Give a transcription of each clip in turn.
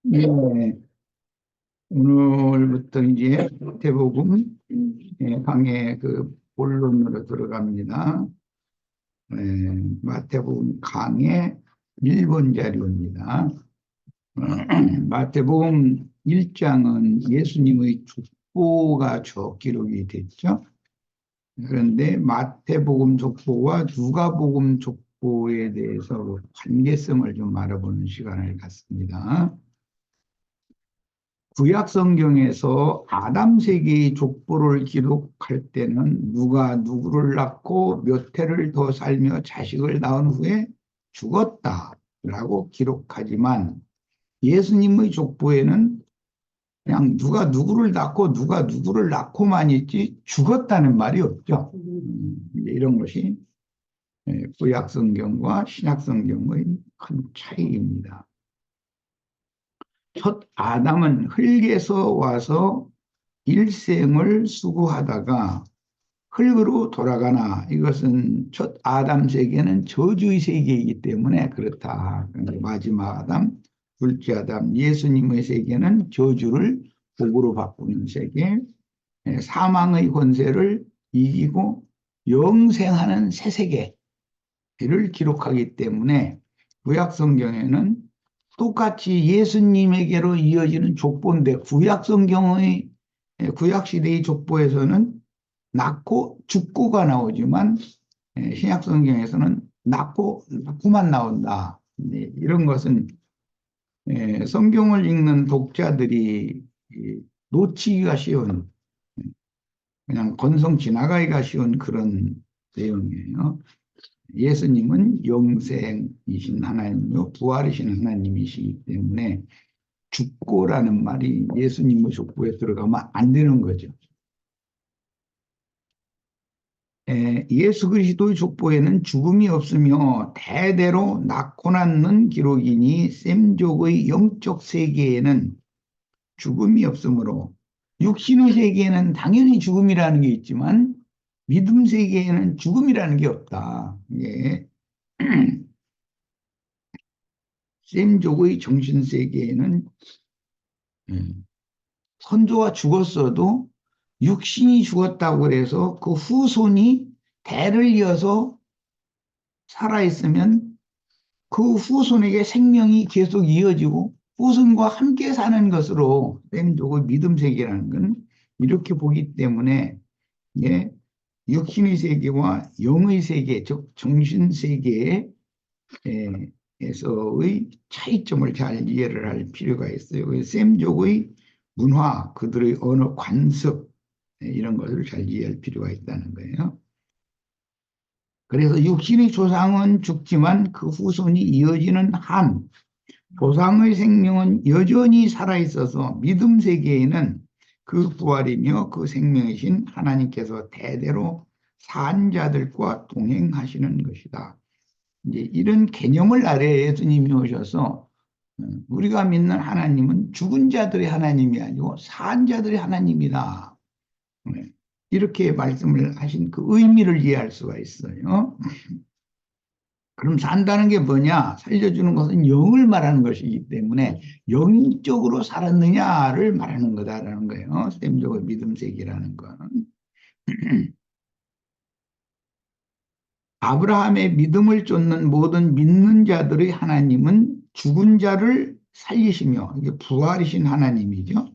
네, 오늘부터 이제 마태복음 강의 그 본론으로 들어갑니다. 마태복음 강의 1번 자료입니다. 마태복음 1장은 예수님의 족보가 기록이 됐죠. 그런데 마태복음 족보와 누가복음 족보에 대해서 관계성을 좀 알아보는 시간을 갖습니다. 구약 성경에서 아담 세계의 족보를 기록할 때는 누가 누구를 낳고 몇 해를 더 살며 자식을 낳은 후에 죽었다라고 기록하지만 예수님의 족보에는 그냥 누가 누구를 낳고 누가 누구를 낳고만 있지 죽었다는 말이 없죠. 이런 것이 구약 성경과 신약 성경의 큰 차이입니다. 첫 아담은 흙에서 와서 일생을 수고하다가 흙으로 돌아가나 이것은 첫 아담 세계는 저주의 세계이기 때문에 그렇다. 그런데 마지막 아담, 둘째 아담, 예수님의 세계는 저주를 복으로 바꾸는 세계, 사망의 권세를 이기고 영생하는 새 세계를 기록하기 때문에 구약 성경에는 똑같이 예수님에게로 이어지는 족보인데 구약 시대의 족보에서는 낳고 죽고가 나오지만 신약 성경에서는 낳고만 나온다. 이런 것은 성경을 읽는 독자들이 놓치기가 쉬운, 그냥 건성 지나가기가 쉬운 그런 내용이에요. 예수님은 영생이신 하나님이요 부활이신 하나님이시기 때문에 죽고라는 말이 예수님의 족보에 들어가면 안 되는 거죠. 예수 그리스도의 족보에는 죽음이 없으며 대대로 낳고 낳는 기록이니 셈족의 영적 세계에는 죽음이 없으므로 육신의 세계에는 당연히 죽음이라는 게 있지만 믿음 세계에는 죽음이라는 게 없다. 예. 셈족의 정신 세계에는 선조가 죽었어도 육신이 죽었다고 그래서 그 후손이 대를 이어서 살아있으면 그 후손에게 생명이 계속 이어지고 후손과 함께 사는 것으로 셈족의 믿음 세계라는 건 이렇게 보기 때문에 예, 육신의 세계와 영의 세계, 즉 정신 세계에서의 차이점을 잘 이해를 할 필요가 있어요. 셈족의 문화, 그들의 언어 관습 이런 것을 잘 이해할 필요가 있다는 거예요. 그래서 육신의 조상은 죽지만 그 후손이 이어지는 한 조상의 생명은 여전히 살아있어서 믿음 세계에는 그 부활이며 그 생명이신 하나님께서 대대로 산 자들과 동행하시는 것이다. 이제 이런 개념을 아래 예수님이 오셔서 우리가 믿는 하나님은 죽은 자들의 하나님이 아니고 산 자들의 하나님이다. 이렇게 말씀을 하신 그 의미를 이해할 수가 있어요. 그럼 산다는 게 뭐냐? 살려주는 것은 영을 말하는 것이기 때문에 영적으로 살았느냐를 말하는 거다라는 거예요. 셈족의 믿음 세계라는 건. 아브라함의 믿음을 쫓는 모든 믿는 자들의 하나님은 죽은 자를 살리시며 이게 부활이신 하나님이죠.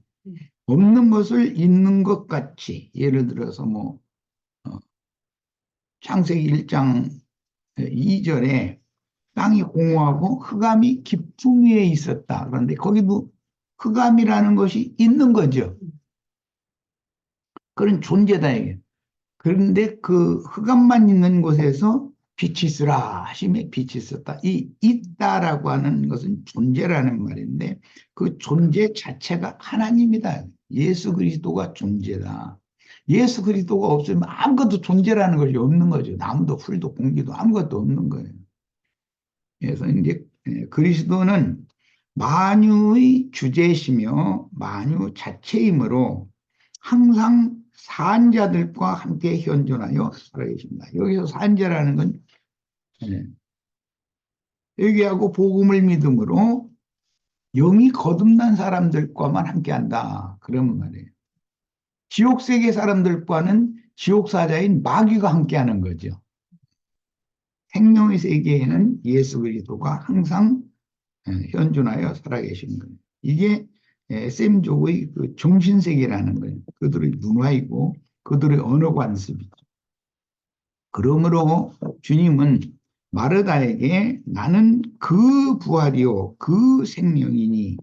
없는 것을 있는 것 같이 예를 들어서 뭐 창세기 1장 2절에 땅이 공허하고 흑암이 깊음 위에 있었다. 그런데 거기도 흑암이라는 것이 있는 거죠. 그런 존재다 이게. 그런데 그 흑암만 있는 곳에서 빛이 있으라 하심에 빛이 있었다. 이 있다라고 하는 것은 존재라는 말인데 그 존재 자체가 하나님이다. 예수 그리스도가 존재다. 예수 그리스도가 없으면 아무것도 존재라는 것이 없는 거죠. 나무도 풀도 공기도 아무것도 없는 거예요. 그래서 이제 그리스도는 만유의 주제시며 만유 자체이므로 항상 산자들과 함께 현존하여 살아계십니다. 여기서 산자라는 건 회개하고 복음을 믿음으로 영이 거듭난 사람들과만 함께한다. 그런 말이에요. 지옥세계 사람들과는 지옥사자인 마귀가 함께하는 거죠. 생명의 세계에는 예수 그리스도가 항상 현존하여 살아계신 거예요. 이게 셈족의 그 정신세계라는 거예요. 그들의 문화이고 그들의 언어 관습이죠. 그러므로 주님은 마르다에게 나는 그 부활이요 그 생명이니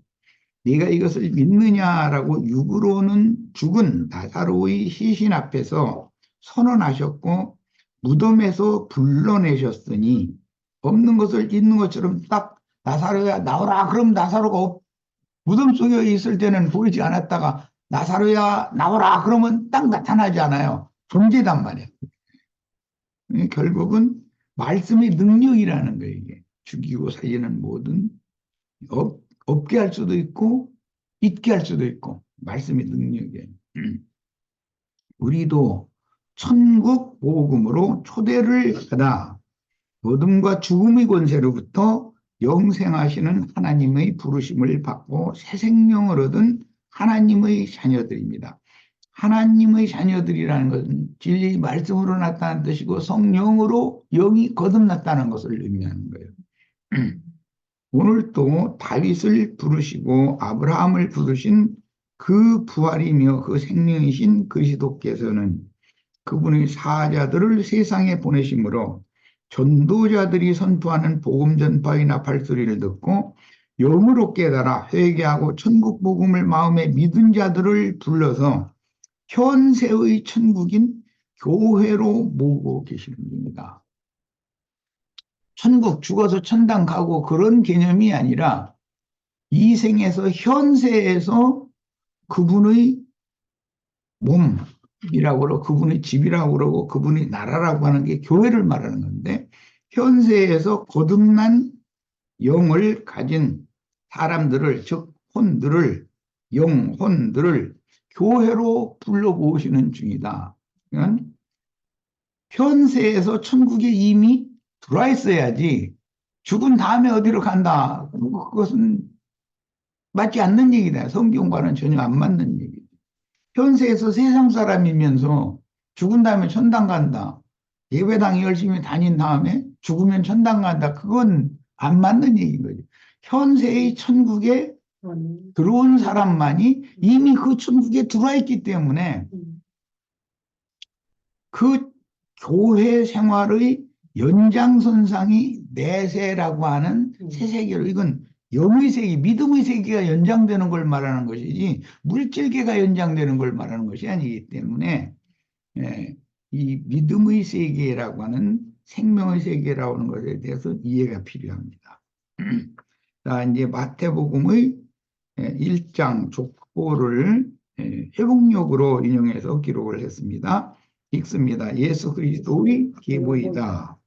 네가 이것을 믿느냐라고 육으로는 죽은 나사로의 시신 앞에서 선언하셨고 무덤에서 불러내셨으니 없는 것을 있는 것처럼 딱 나사로야 나오라 그럼 나사로가 무덤 속에 있을 때는 보이지 않았다가 나사로야 나오라 그러면 딱 나타나지 않아요. 존재단 말이에요. 결국은 말씀의 능력이라는 거예요. 이게 죽이고 살리는 모든 없게 할 수도 있고 있게 할 수도 있고 말씀의 능력이에요. 우리도 천국 복음으로 초대를 받아 어둠과 죽음의 권세로부터 영생하시는 하나님의 부르심을 받고 새 생명을 얻은 하나님의 자녀들입니다. 하나님의 자녀들이라는 것은 진리의 말씀으로 나타난 뜻이고 성령으로 영이 거듭났다는 것을 의미하는 거예요. 오늘도 다윗을 부르시고 아브라함을 부르신 그 부활이며 그 생명이신 그리스도께서는 그분의 사자들을 세상에 보내심으로 전도자들이 선포하는 복음 전파의 나팔소리를 듣고 영으로 깨달아 회개하고 천국 복음을 마음에 믿은 자들을 불러서 현세의 천국인 교회로 모으고 계시는 겁니다. 천국 죽어서 천당 가고 그런 개념이 아니라 이 생에서 현세에서 그분의 몸이라고 그러고 그분의 집이라고 그러고 그분의 나라라고 하는 게 교회를 말하는 건데 현세에서 거듭난 영을 가진 사람들을 즉 혼들을 영혼들을 교회로 불러 모으시는 중이다. 그러니까 현세에서 천국에 이미 들어와 있어야지 죽은 다음에 어디로 간다. 그것은 맞지 않는 얘기다. 성경과는 전혀 안 맞는 얘기다. 현세에서 세상 사람이면서 죽은 다음에 천당 간다. 예배당 열심히 다닌 다음에 죽으면 천당 간다. 그건 안 맞는 얘기인 거죠. 현세의 천국에 들어온 사람만이 이미 그 천국에 들어와 있기 때문에 그 교회 생활의 연장선상이 내세라고 하는 새 세계로 이건 영의 세계, 믿음의 세계가 연장되는 걸 말하는 것이지 물질계가 연장되는 걸 말하는 것이 아니기 때문에 이 믿음의 세계라고 하는 생명의 세계라고 하는 것에 대해서 이해가 필요합니다. 자, 이제 마태복음의 1장 족보를 회복력으로 인용해서 기록을 했습니다. 읽습니다. 예수 그리스도의 계보이다.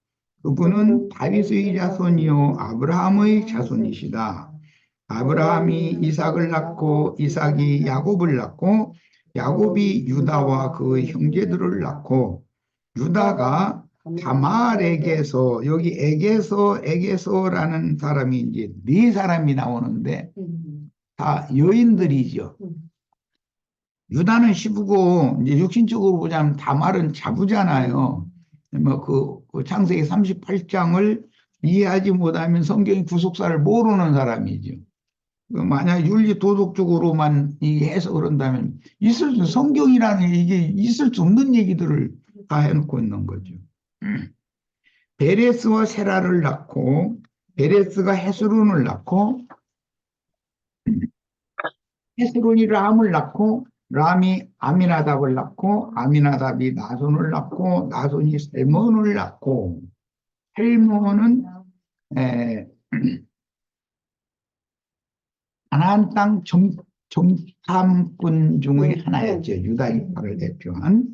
그분은 다윗의 자손이요 아브라함의 자손이시다. 아브라함이 이삭을 낳고 이삭이 야곱을 낳고 야곱이 유다와 그 형제들을 낳고 유다가 다말에게서 여기 에게서라는 사람이 이제 네 사람이 나오는데 다 여인들이죠. 유다는 시부고 이제 육신적으로 보자면 다말은 자부잖아요. 그 창세기 38장을 이해하지 못하면 성경의 구속사를 모르는 사람이죠. 만약 윤리 도덕적으로만 해석을 한다면 성경이라는 이게 있을 수 없는 얘기들을 다 해놓고 있는 거죠. 베레스와 세라를 낳고 베레스가 헤스론을 낳고 헤스론이 람을 낳고 람이 아미나답을 낳고 아미나답이 나손을 낳고 나손이 살몬을 낳고 살몬은 가나안 땅 정탐꾼 중의 하나였죠. 유다 지파를 대표한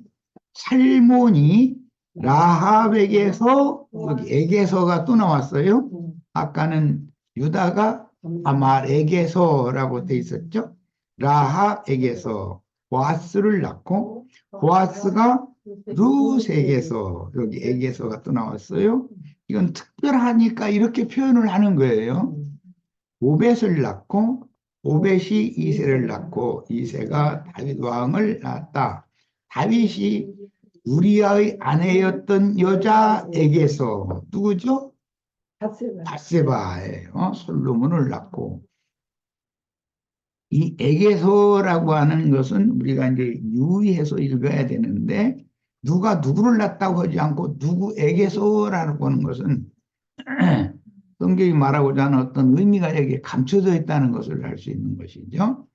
살몬이 라합에게서 여기 에게서가 또 나왔어요. 아까는 유다가 아말에게서라고 돼 있었죠. 라합에게서 보아스를 낳고 보아스가 룻에게서 여기 에게서가 또 나왔어요. 이건 특별하니까 이렇게 표현을 하는 거예요. 오벳을 낳고 오벳이 이새를 낳고 이새가 다윗 왕을 낳았다. 다윗이 우리아의 아내였던 여자에게서 누구죠? 밧세바예요. 솔로몬을 낳고 이 에게서라고 하는 것은 우리가 이제 유의해서 읽어야 되는데 누가 누구를 낳았다고 하지 않고 누구에게서라고 하는 것은 성경이 말하고자 하는 어떤 의미가 여기에 감춰져 있다는 것을 알 수 있는 것이죠.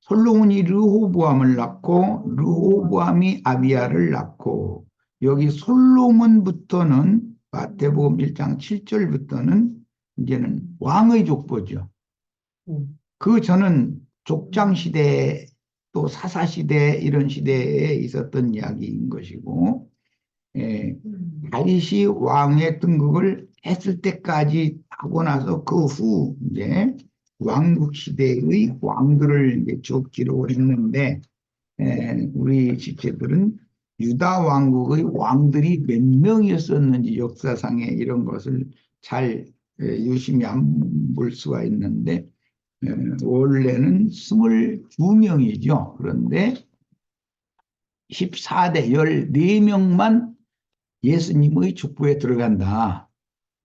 솔로몬이 르호보암을 낳고 르호보암이 아비야를 낳고 여기 솔로몬부터는 마태복음 1장 7절부터는 이제는 왕의 족보죠. 그 전은 족장 시대 또 사사 시대 이런 시대에 있었던 이야기인 것이고 다윗이 왕의 등극을 했을 때까지 하고 나서 그 후 이제 왕국 시대의 왕들을 이제 쭉 기록을 했는데 우리 집체들은 유다 왕국의 왕들이 몇 명이었었는지 역사상에 이런 것을 잘 유심히 안 볼 수가 있는데 원래는 22명이죠. 그런데 14대 14명만 예수님의 족보에 들어간다.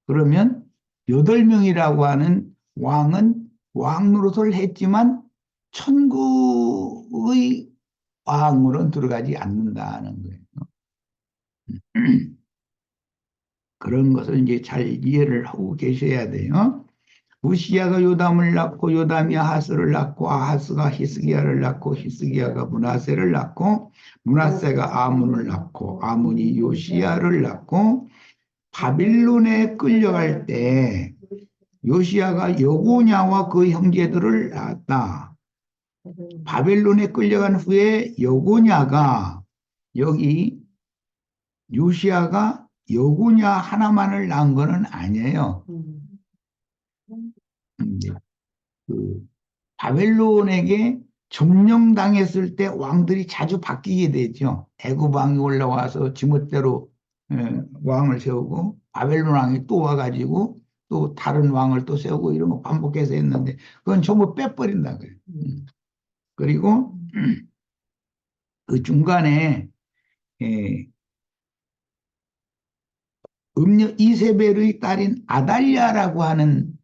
그러면 8명이라고 하는 왕은 왕 노릇을 했지만 천국의 왕으로는 들어가지 않는다는 거예요. 그런 것을 이제 잘 이해를 하고 계셔야 돼요. 우시야가 요담을 낳고 요담이 아하스를 낳고 아하스가 히스기야를 낳고 히스기야가 므낫세를 낳고 므낫세가 아문을 낳고 아문이 요시야를 낳고 바빌론에 끌려갈 때 요시야가 여고냐와 그 형제들을 낳았다. 바벨론에 끌려간 후에 여고냐가 여기 요시야가 여고냐 하나만을 낳은 것은 아니에요. 그 바벨론에게 점령당했을 때 왕들이 자주 바뀌게 되죠. 애굽 왕이 올라와서 지멋대로 왕을 세우고 바벨론 왕이 또 와가지고 또 다른 왕을 또 세우고 이런 거 반복해서 했는데 그건 전부 빼버린다 그래요. 그리고 그 중간에 음녀 이세벨의 딸인 아달랴라고 하는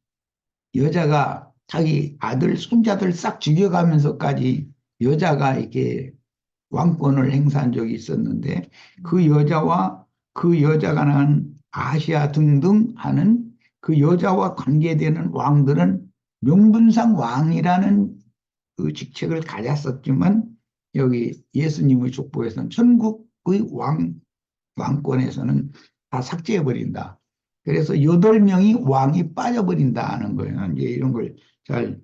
여자가 자기 아들 손자들 싹 죽여가면서까지 여자가 이렇게 왕권을 행사한 적이 있었는데 그 여자와 그 여자가 낳은 아시아 등등 하는 그 여자와 관계되는 왕들은 명분상 왕이라는 그 직책을 가졌었지만 여기 예수님의 족보에서는 천국의 왕권에서는 다 삭제해버린다. 그래서 8명이 왕이 빠져버린다는 거예요. 이제 이런 걸 잘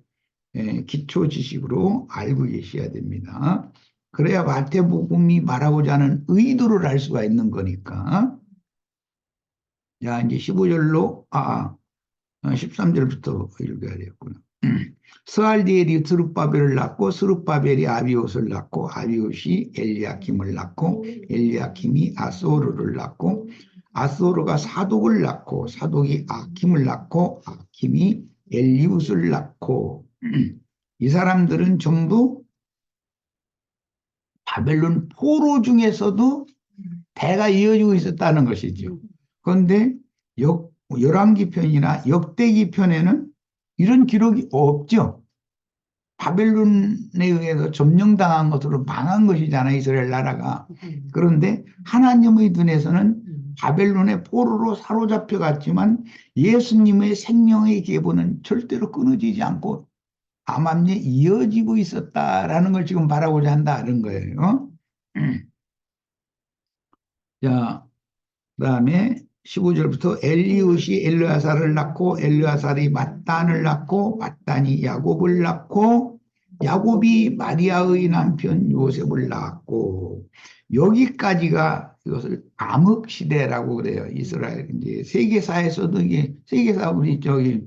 기초 지식으로 알고 계셔야 됩니다. 그래야 마태복음이 말하고자 하는 의도를 알 수가 있는 거니까. 자, 이제 15절로, 13절부터 읽어야 되겠구나. 스알디엘이 스룹바벨을 낳고 스룹바벨이 아비옷을 낳고 아비옷이 엘리야킴을 낳고 엘리야킴이 아소르를 낳고 아소르가 사독을 낳고 사독이 아킴을 낳고 아킴이 엘리웃을 낳고 이 사람들은 전부 바벨론 포로 중에서도 대가 이어지고 있었다는 것이죠. 그런데 열왕기편이나 역대기편에는 이런 기록이 없죠. 바벨론에 의해서 점령당한 것으로 망한 것이잖아요, 이스라엘 나라가. 그런데 하나님의 눈에서는 바벨론의 포로로 사로잡혀 갔지만 예수님의 생명의 계보는 절대로 끊어지지 않고 암암리에 이어지고 있었다라는 걸 지금 바라고자 한다는 거예요. 자, 그다음에 15절부터 엘리웃이 엘르아살을 낳고 엘르아살이 mat단을 낳고 mat단이 야곱을 낳고 야곱이 마리아의 남편 요셉을 낳았고 여기까지가 이것을 암흑 시대라고 그래요. 이스라엘 이제 세계사에서도 이게 세계사 우리 저기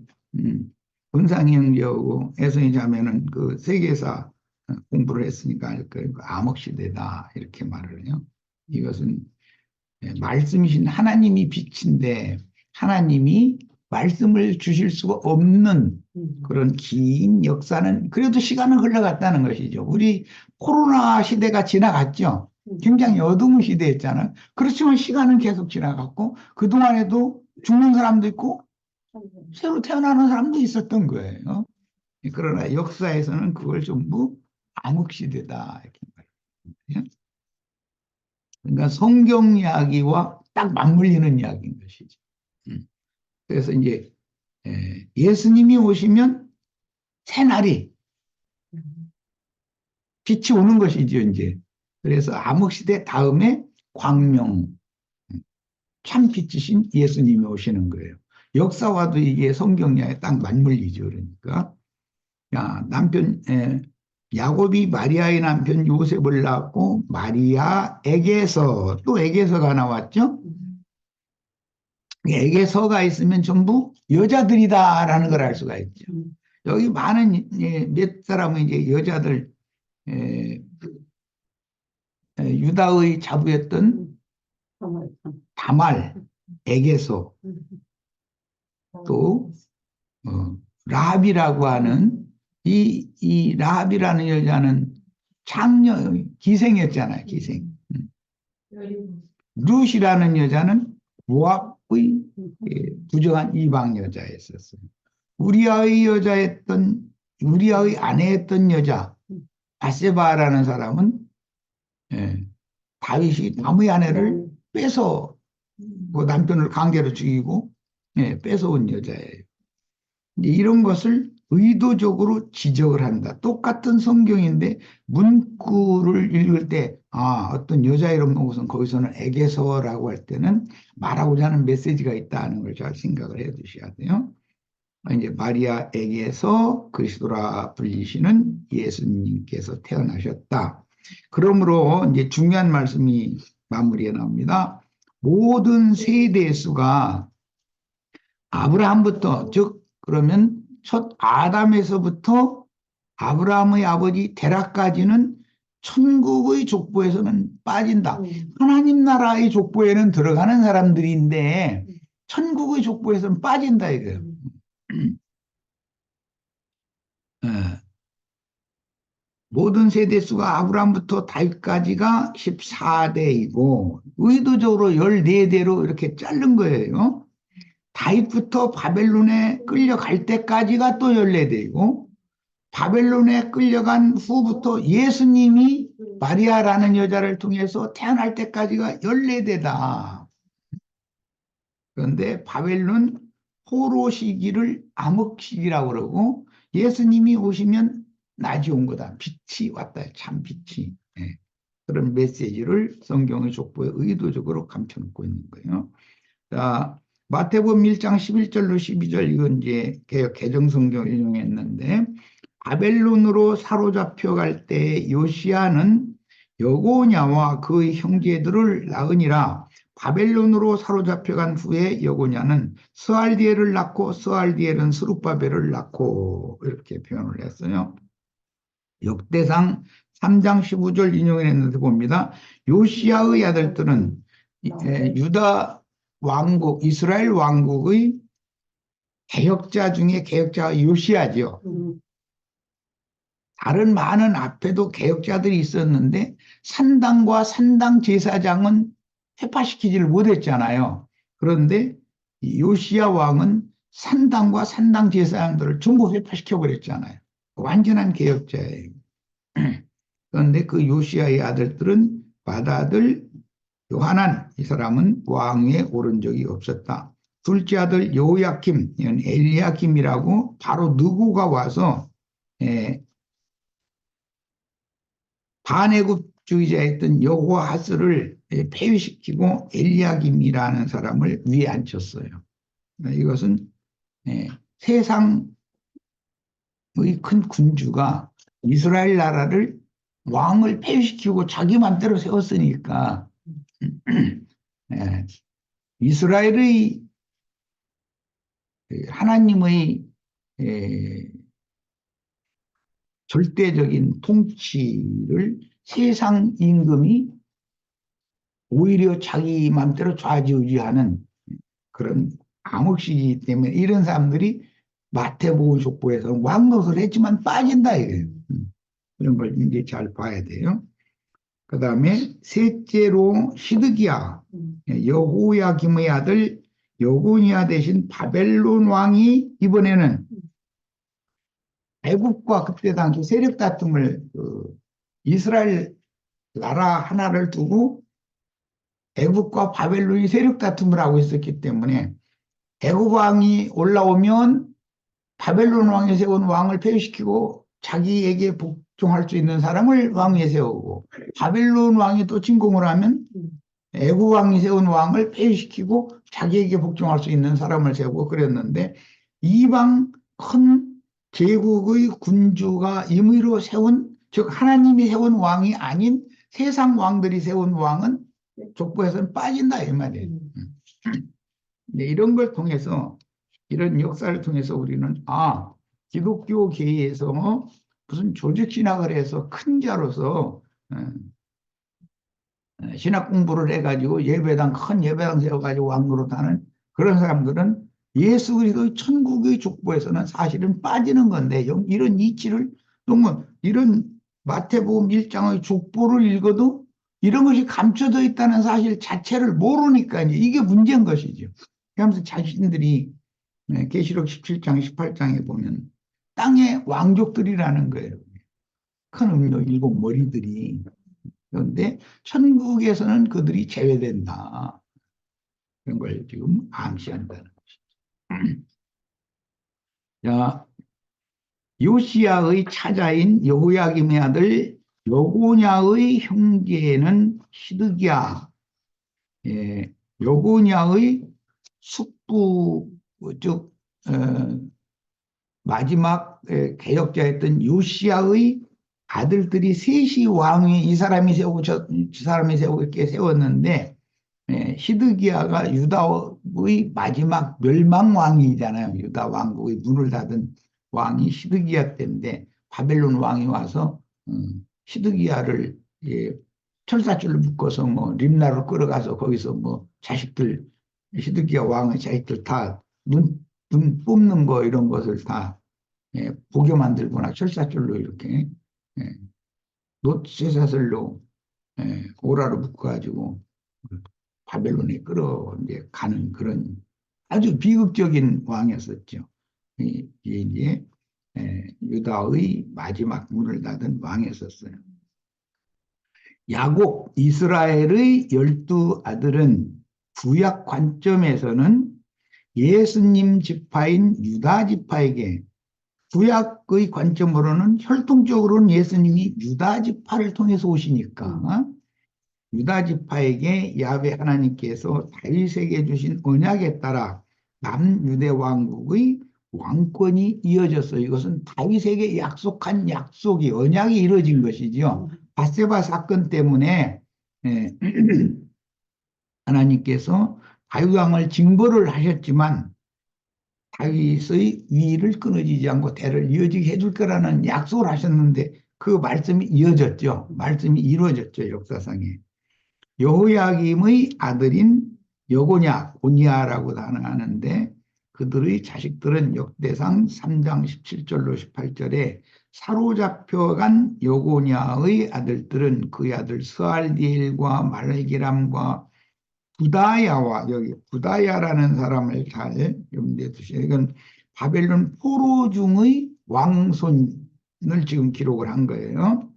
은상이 형제하고 애송이 자매는 그 세계사 공부를 했으니까 알 거예요. 암흑 시대다 이렇게 말을 해요. 이것은 말씀이신 하나님이 빛인데 하나님이 말씀을 주실 수가 없는 그런 긴 역사는 그래도 시간은 흘러갔다는 것이죠. 우리 코로나 시대가 지나갔죠. 굉장히 어두운 시대였잖아요. 그렇지만 시간은 계속 지나갔고 그동안에도 죽는 사람도 있고 새로 태어나는 사람도 있었던 거예요. 그러나 역사에서는 그걸 전부 암흑시대다 이렇게 말해요. 그러니까 성경 이야기와 딱 맞물리는 이야기인 것이죠. 그래서 이제 예수님이 오시면 새날이 빛이 오는 것이죠, 이제. 그래서 암흑시대 다음에 광명, 참 빛이신 예수님이 오시는 거예요. 역사와도 이게 성경에 딱 맞물리죠, 그러니까. 야, 야곱이 마리아의 남편 요셉을 낳고 마리아에게서 또 에게서가 나왔죠. 에게서가 있으면 전부 여자들이다라는 걸 알 수가 있죠. 여기 많은 몇 사람은 이제 여자들 유다의 자부였던 다말, 에게서 또 라합이라고 하는 이 라합이라는 여자는 창녀 기생이었잖아요. 기생. 룻이라는 여자는 모압의 부정한 이방 여자였었어요. 우리아의 아내였던 여자 바세바라는 사람은 다윗이 남의 아내를 뺏어 그 남편을 강제로 죽이고 뺏어온 여자예요. 이런 것을 의도적으로 지적을 한다. 똑같은 성경인데 문구를 읽을 때 어떤 여자 이름 놓고선 거기서는 에게서라고 할 때는 말하고자 하는 메시지가 있다는 걸 잘 생각을 해 두셔야 돼요. 이제 마리아에게서 그리스도라 불리시는 예수님께서 태어나셨다. 그러므로 이제 중요한 말씀이 마무리에 나옵니다. 모든 세대 수가 아브라함부터 즉 그러면 첫 아담에서부터 아브라함의 아버지 데락까지는 천국의 족보에서는 빠진다. 하나님 나라의 족보에는 들어가는 사람들인데 천국의 족보에서는 빠진다 이거예요. 모든 세대수가 아브라함부터 다윗까지가 14대이고 의도적으로 14대로 이렇게 자른 거예요. 다윗부터 바벨론에 끌려갈 때까지가 또 14대이고 바벨론에 끌려간 후부터 예수님이 마리아라는 여자를 통해서 태어날 때까지가 14대다. 그런데 바벨론 포로 시기를 암흑 시기라고 그러고 예수님이 오시면 낮이 온 거다. 빛이 왔다. 참 빛이. 그런 메시지를 성경의 족보에 의도적으로 감춰놓고 있는 거예요. 자, 마태복음 1장 11절로 12절 이건 이제 개정성경 인용했는데 바벨론으로 사로잡혀갈 때 요시야는 여고냐와 그의 형제들을 낳으니라. 바벨론으로 사로잡혀간 후에 여고냐는 스알디엘을 낳고 스알디엘은 스룹바벨을 낳고 이렇게 표현을 했어요. 역대상 3장 15절 인용했는데 봅니다. 요시야의 아들들은 유다 왕국, 이스라엘 왕국의 개혁자 중에 개혁자가 요시야죠. 다른 많은 앞에도 개혁자들이 있었는데 산당과 산당 제사장은 회파시키지를 못했잖아요. 그런데 요시야 왕은 산당과 산당 제사장들을 전부 회파시켜버렸잖아요. 완전한 개혁자예요. 그런데 그 요시야의 아들들은 맏아들 요하난 이 사람은 왕위에 오른 적이 없었다. 둘째 아들 요야킴, 엘리야킴이라고 바로 느고가 와서 반애굽주의자였던 여호아스를 폐위시키고 엘리야김이라는 사람을 위에 앉혔어요. 이것은 세상의 큰 군주가 이스라엘 나라를 왕을 폐위시키고 자기 맘대로 세웠으니까 이스라엘의 하나님의 절대적인 통치를 세상 임금이 오히려 자기 맘대로 좌지우지하는 그런 암흑시기 때문에 이런 사람들이 마태복음 족보에서는 왕노릇을 했지만 빠진다 이거예요. 이런 걸 이제 잘 봐야 돼요. 그 다음에 셋째로 시드기야, 여호야김의 아들 여고니아 대신 바벨론 왕이 이번에는 애국과 그때 당시 세력 다툼을 이스라엘 나라 하나를 두고 애국과 바벨론이 세력 다툼을 하고 있었기 때문에 애국 왕이 올라오면 바벨론 왕이 세운 왕을 폐위시키고 자기에게 복종할 수 있는 사람을 왕위에 세우고, 바벨론 왕이 또 침공을 하면 애국 왕이 세운 왕을 폐위시키고 자기에게 복종할 수 있는 사람을 세우고 그랬는데, 이방 큰 제국의 군주가 임의로 세운, 즉 하나님이 세운 왕이 아닌 세상 왕들이 세운 왕은 족보에서는 빠진다 이 말이에요. 이런 걸 통해서, 이런 역사를 통해서 우리는 기독교계에서 무슨 조직신학을 해서 큰 자로서 신학 공부를 해가지고 큰 예배당 세워가지고 왕노릇하는 그런 사람들은 예수 그리스도의 천국의 족보에서는 사실은 빠지는 건데, 이런 이치를 너무, 이런 마태복음 1장의 족보를 읽어도 이런 것이 감춰져 있다는 사실 자체를 모르니까 이게 문제인 것이죠. 그러면서 자신들이 계시록 17장 18장에 보면 땅의 왕족들이라는 거예요. 큰 음료 일곱 머리들이. 그런데 천국에서는 그들이 제외된다. 그런 걸 지금 암시한다는 것이죠. 자, 요시야의 차자인 여호야김의 아들 여고냐의 형제는 시드기야. 여고냐의 숙부, 즉 마지막 개혁자였던 요시야의 아들들이 셋이 왕위, 이 사람이 세우고 저 사람이 세우고 이렇게 세웠는데, 시드기야가 유다의 마지막 멸망왕이잖아요. 유다 왕국의 문을 닫은 왕이 시드기야 때인데, 바벨론 왕이 와서 시드기야를 철사줄로 묶어서 뭐 림나로 끌어가서 거기서 뭐 자식들, 시드기야 왕의 자식들 다 눈 뽑는 거 이런 것을 다 보게 만들거나 철사줄로 이렇게 놋쇠사슬로 오라로 묶어가지고 바벨론에 이제 가는 그런 아주 비극적인 왕이었었죠. 이게 이제 유다의 마지막 문을 닫은 왕이었었어요. 야곱, 이스라엘의 12아들은 구약 관점에서는 예수님 지파인 유다 지파에게, 구약의 관점으로는 혈통적으로는 예수님이 유다 지파를 통해서 오시니까 유다 지파에게 야훼 하나님께서 다윗에게 주신 언약에 따라 남유대 왕국의 왕권이 이어졌어요. 이것은 다윗에게 약속한 약속이, 언약이 이루어진 것이죠. 밧세바 사건 때문에 하나님께서 다윗 왕을 징벌을 하셨지만 다윗의 위를 끊어지지 않고 대를 이어지게 해줄 거라는 약속을 하셨는데, 그 말씀이 이어졌죠. 말씀이 이루어졌죠. 역사상에. 여호야김의 아들인 여고냐, 고니아라고 단어하는데, 그들의 자식들은 역대상 3장 17절로 18절에 사로잡혀간 여고냐의 아들들은 그의 아들 스알디엘과 말기람과 부다야와, 여기 부다야라는 사람을 잘 염두에 두시죠. 이건 바벨론 포로 중의 왕손을 지금 기록을 한 거예요.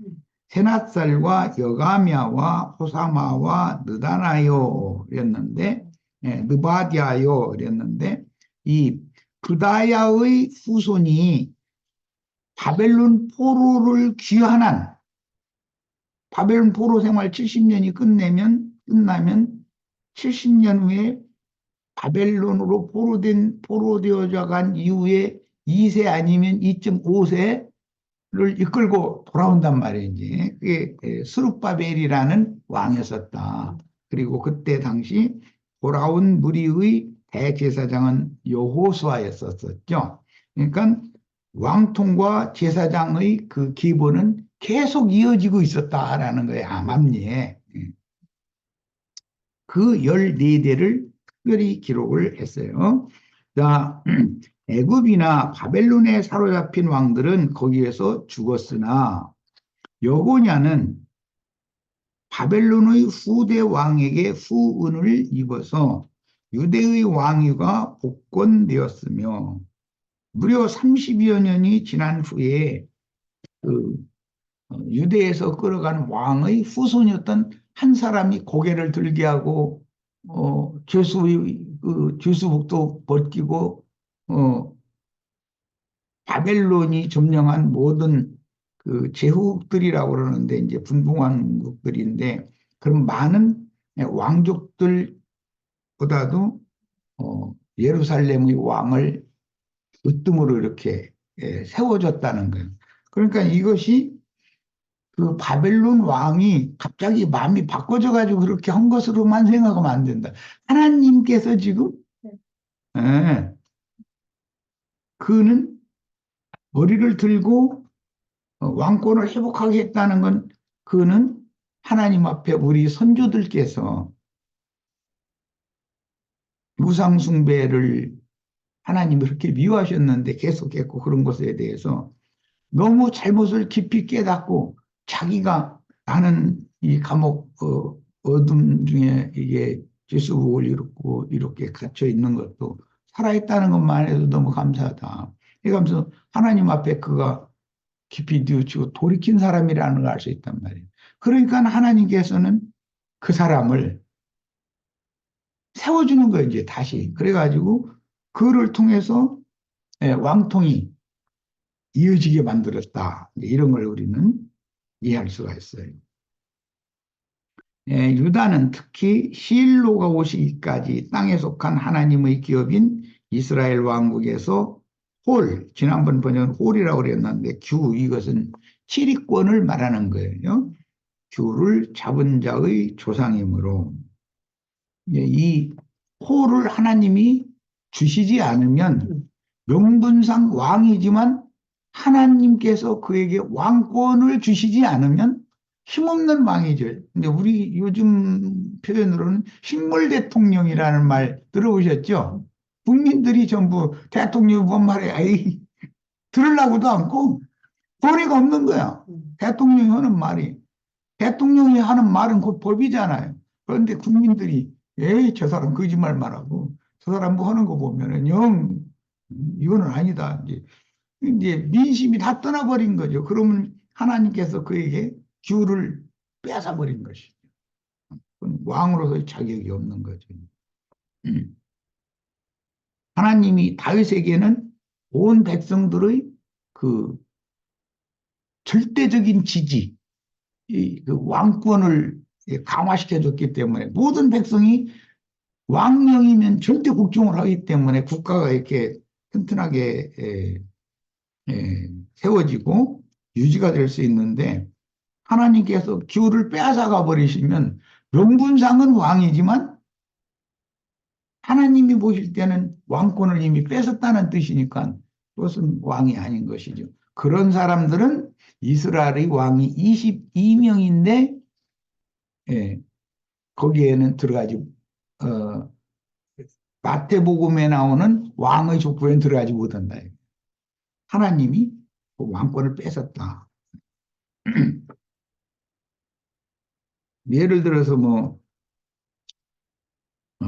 세낫살과 여가미아와 호사마와 느다나요였는데, 느바디아요였는데, 이 부다야의 후손이 바벨론 포로를 귀환한, 바벨론 포로 생활 70년이 끝나면 70년 후에 바벨론으로 포로되어져 간 이후에 2세 아니면 2.5세를 이끌고 돌아온단 말이지. 그게 스룹바벨이라는 왕이었었다. 그리고 그때 당시 돌아온 무리의 대제사장은 여호수아였었죠. 그러니까 왕통과 제사장의 그 기본은 계속 이어지고 있었다라는 거예요. 암암리에. 그 14대를 특별히 기록을 했어요. 자, 애굽이나 바벨론에 사로잡힌 왕들은 거기에서 죽었으나 여고냐는 바벨론의 후대 왕에게 후은을 입어서 유대의 왕위가 복권되었으며 무려 30여 년이 지난 후에 그 유대에서 끌어간 왕의 후손이었던 한 사람이 고개를 들게 하고 죄수의 죄수복도 벗기고 바벨론이 점령한 모든 그 제후국들이라고 그러는데 이제 분봉왕국들인데 그런 많은 왕족들보다도 예루살렘의 왕을 으뜸으로 이렇게 세워졌다는 거예요. 그러니까 이것이 그 바벨론 왕이 갑자기 마음이 바꿔져 가지고 그렇게 한 것으로만 생각하면 안 된다. 하나님께서 지금 예, 그는 머리를 들고 왕권을 회복하게 했다는 건 그는 하나님 앞에 우리 선조들께서 우상 숭배를 하나님을 그렇게 미워하셨는데 계속했고 그런 것에 대해서 너무 잘못을 깊이 깨닫고 자기가 나는 이 감옥 어둠 중에 이게 죄수복을 입고 이렇게 갇혀 있는 것도 살아있다는 것만 해도 너무 감사하다. 이러면서 하나님 앞에 그가 깊이 뉘우치고 돌이킨 사람이라는 걸 알 수 있단 말이에요. 그러니까 하나님께서는 그 사람을 세워주는 거예요, 이제 다시. 그래가지고 그를 통해서 왕통이 이어지게 만들었다. 이런 걸 우리는 이해할 수가 있어요. 유다는 특히 시일로가 오시기까지 땅에 속한 하나님의 기업인 이스라엘 왕국에서 지난번 번역은 홀이라고 그랬는데 이것은 치리권을 말하는 거예요. 규를 잡은 자의 조상이므로 이 홀을 하나님이 주시지 않으면 명분상 왕이지만 하나님께서 그에게 왕권을 주시지 않으면 힘없는 왕이죠. 근데 우리 요즘 표현으로는 식물 대통령이라는 말 들어보셨죠? 국민들이 전부 대통령이 뭔 말이야. 에이, 들으려고도 않고 도리가 없는 거야. 대통령이 하는 말이. 대통령이 하는 말은 곧 법이잖아요. 그런데 국민들이 에이, 저 사람 거짓말 말하고 저 사람 뭐 하는 거 보면은 이거는 아니다. 이제 민심이 다 떠나버린 거죠. 그러면 하나님께서 그에게 규를 뺏어버린 것이죠. 왕으로서의 자격이 없는 거죠. 하나님이 다윗에게는 온 백성들의 그 절대적인 지지, 그 왕권을 강화시켜줬기 때문에 모든 백성이 왕명이면 절대 복종을 하기 때문에 국가가 이렇게 튼튼하게 세워지고 유지가 될 수 있는데 하나님께서 기후를 빼앗아가 버리시면 명분상은 왕이지만 하나님이 보실 때는 왕권을 이미 뺏었다는 뜻이니까 그것은 왕이 아닌 것이죠. 그런 사람들은 이스라엘의 왕이 22명인데 거기에는 들어가지 마태복음에 나오는 왕의 족보에는 들어가지 못한다. 하나님이 그 왕권을 뺏었다. 예를 들어서 어,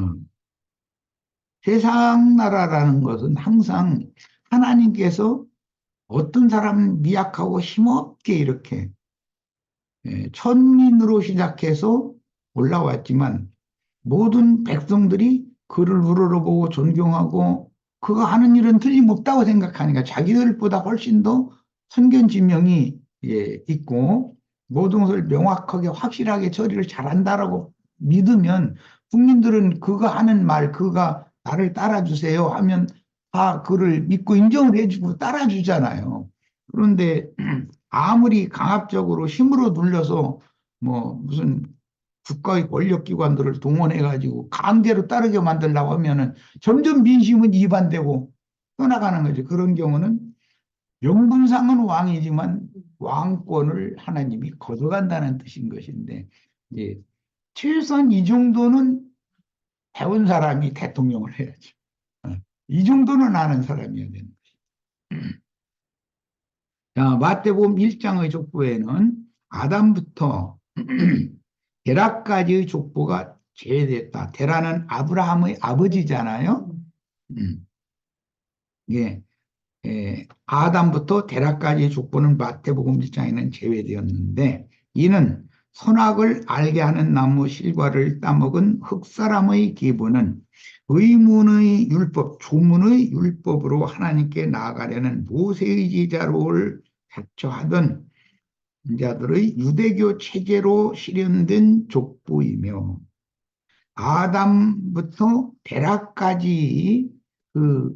세상 나라라는 것은 항상 하나님께서 어떤 사람은 미약하고 힘없게 이렇게 천민으로 시작해서 올라왔지만 모든 백성들이 그를 우러러보고 존경하고 그가 하는 일은 틀림없다고 생각하니까 자기들보다 훨씬 더 선견지명이 있고 모든 것을 명확하게 확실하게 처리를 잘한다라고 믿으면 국민들은 그가 하는 말, 그가 나를 따라주세요 하면 다 그를 믿고 인정을 해주고 따라주잖아요. 그런데 아무리 강압적으로 힘으로 눌려서 무슨 국가의 권력기관들을 동원해가지고 강제로 따르게 만들려고 하면은 점점 민심은 이반되고 떠나가는 거죠. 그런 경우는 명분상은 왕이지만 왕권을 하나님이 거둬간다는 뜻인 것인데, 이제 최소한 이 정도는 해온 사람이 대통령을 해야죠. 이 정도는 아는 사람이어야 되는 거죠. 자, 마태복음 1장의 족보에는 아담부터 데라까지의 족보가 제외됐다. 데라는 아브라함의 아버지잖아요. 음. 예, 아담부터 데라까지의 족보는 마태복음 1장에는 제외되었는데 이는 선악을 알게 하는 나무 실과를 따먹은 흙사람의 기분은 의문의 율법, 조문의 율법으로 하나님께 나아가려는 모세의 제자로를 자처하던 자들의 유대교 체계로 실현된 족보이며 아담부터 데라까지 그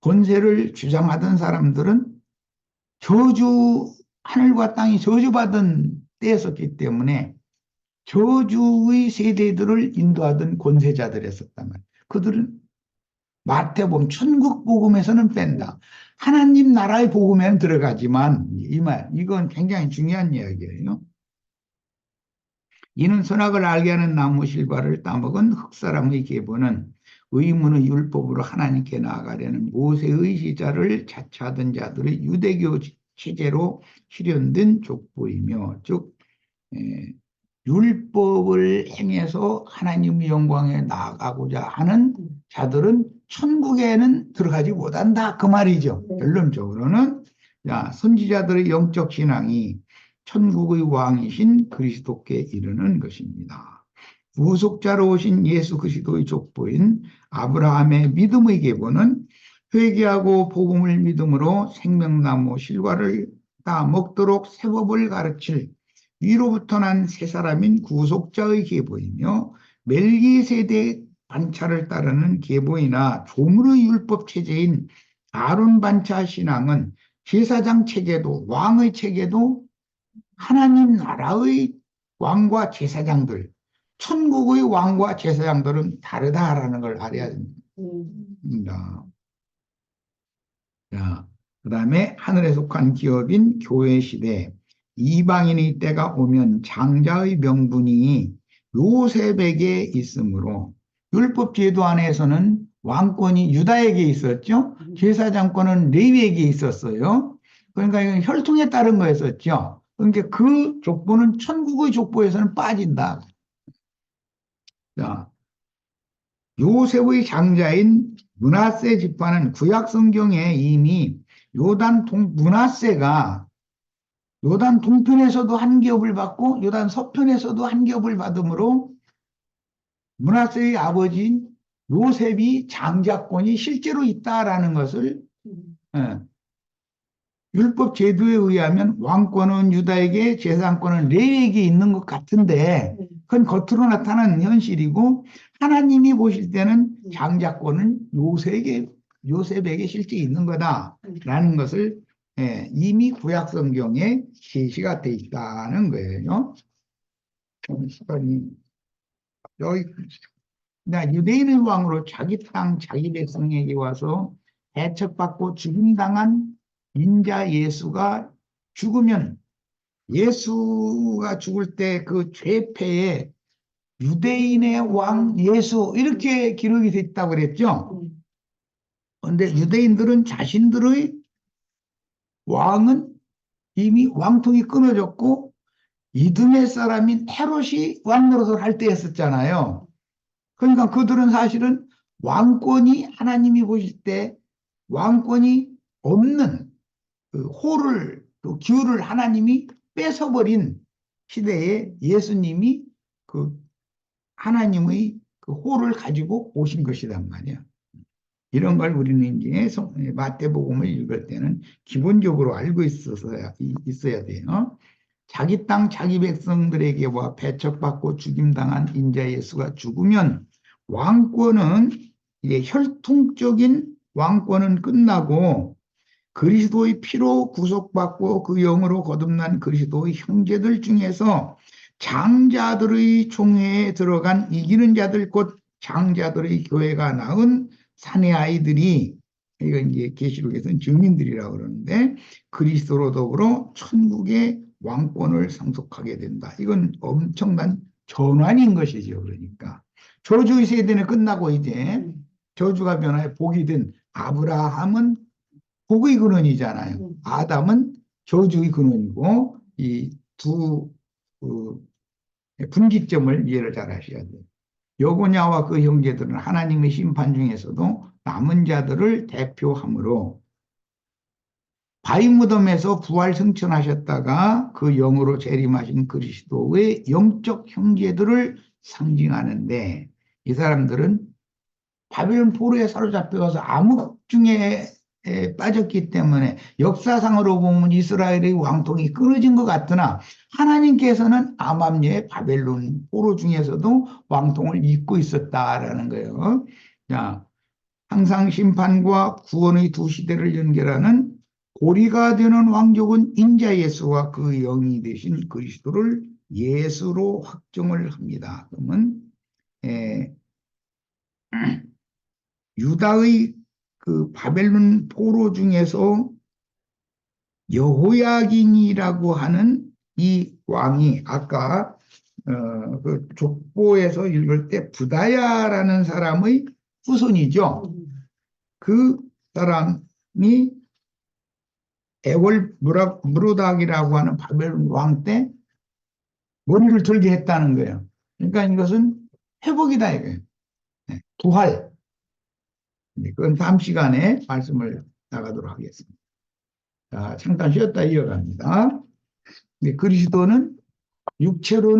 권세를 주장하던 사람들은 저주, 하늘과 땅이 저주받은 때였었기 때문에 저주의 세대들을 인도하던 권세자들이었었단 말이에요. 그들은 마태복음, 천국 복음에서는 뺀다. 하나님 나라의 복음에는 들어가지만 이건 굉장히 중요한 이야기예요. 이는 선악을 알게 하는 나무 실과를 따먹은 흙사람의 계보는 의문의 율법으로 하나님께 나아가려는 모세의 제자를 자처하던 자들의 유대교 체제로 실현된 족보이며 즉 율법을 행해서 하나님의 영광에 나아가고자 하는 자들은 천국에는 들어가지 못한다 그 말이죠. 결론적으로는 선지자들의 영적 신앙이 천국의 왕이신 그리스도께 이르는 것입니다. 후속자로 오신 예수 그리스도의 족보인 아브라함의 믿음의 계보는 회개하고 복음을 믿음으로 생명나무 실과를 따 먹도록 세법을 가르칠 위로부터 난 세 사람인 구속자의 계보이며 멜기세덱 반차를 따르는 계보이나 조물의 율법 체제인 아론 반차 신앙은 제사장 체계도 왕의 체계도 하나님 나라의 왕과 제사장들, 천국의 왕과 제사장들은 다르다라는 걸 알아야 됩니다. 자, 그 다음에 하늘에 속한 기업인 교회 시대, 이방인의 때가 오면 장자의 명분이 요셉에게 있으므로 율법 제도 안에서는 왕권이 유다에게 있었죠. 제사장권은 레위에게 있었어요. 그러니까 이건 혈통에 따른 거였었죠. 그러니까 그 족보는 천국의 족보에서는 빠진다. 자, 요셉의 장자인 므낫세 지파는 구약 성경에 이미 므낫세가 요단 동편에서도 한 기업을 받고 요단 서편에서도 한 기업을 받으므로 므낫세의 아버지인 요셉이 장자권이 실제로 있다라는 것을 율법 제도에 의하면 왕권은 유다에게 제사장권은 레위에게 있는 것 같은데 그건 겉으로 나타나는 현실이고 하나님이 보실 때는 장자권은 요셉에게 실제 있는 거다라는 것을 이미 구약 성경에 계시가 돼 있다는 거예요. 여기 유대인의 왕으로 자기 땅 자기 백성에게 와서 배척받고 죽임당한 인자 예수가 죽으면 예수가 죽을 때 그 죄패에 유대인의 왕 예수 이렇게 기록이 됐다고 그랬죠. 그런데 유대인들은 자신들의 왕은 이미 왕통이 끊어졌고 이두메 사람인 헤롯이 왕 노릇을 할 때였었잖아요. 그러니까 그들은 사실은 왕권이 하나님이 보실 때 왕권이 없는 그 호를 또 기후를 하나님이 뺏어버린 시대에 예수님이 그 하나님의 그 호를 가지고 오신 것이란 말이야. 이런 걸 우리는 이제 마태복음을 읽을 때는 기본적으로 알고 있어야 돼요. 자기 땅 자기 백성들에게와 배척받고 죽임당한 인자 예수가 죽으면 왕권은 이제 혈통적인 왕권은 끝나고 그리스도의 피로 구속받고 그 영으로 거듭난 그리스도의 형제들 중에서 장자들의 총회에 들어간 이기는 자들 곧 장자들의 교회가 낳은 사내 아이들이 이건 이제 계시록에서는 증인들이라고 그러는데 그리스도로 더불어 천국의 왕권을 상속하게 된다. 이건 엄청난 전환인 것이죠. 그러니까 저주의 세대는 끝나고 이제 저주가 변화해 복이 된 아브라함은 복의 근원이잖아요. 아담은 저주의 근원이고 이두 분기점을 이해를 잘 하셔야 돼요. 여고냐와 그 형제들은 하나님의 심판 중에서도 남은 자들을 대표함으로 바위 무덤에서 부활 승천하셨다가 그 영으로 재림하신 그리스도의 영적 형제들을 상징하는데, 이 사람들은 바벨론 포로에 사로잡혀가서 암흑 중에 빠졌기 때문에 역사상으로 보면 이스라엘의 왕통이 끊어진 것 같으나 하나님께서는 암암리의 바벨론 포로 중에서도 왕통을 잇고 있었다라는 거예요. 자, 항상 심판과 구원의 두 시대를 연결하는 고리가 되는 왕족은 인자 예수와 그 영이 되신 그리스도를 예수로 확정을 합니다. 그러면 유다의 그 바벨론 포로 중에서 여호야긴이라고 하는 이 왕이 아까 그 족보에서 읽을 때 부다야라는 사람의 후손이죠. 그 사람이 에월 무로닥이라고 하는 바벨론 왕 때 머리를 들게 했다는 거예요. 그러니까 이것은 회복이다 이거예요. 부활. 그건 다음 시간에 말씀을 나가도록 하겠습니다. 자, 잠깐 쉬었다 이어갑니다. 그리스도는 육체로는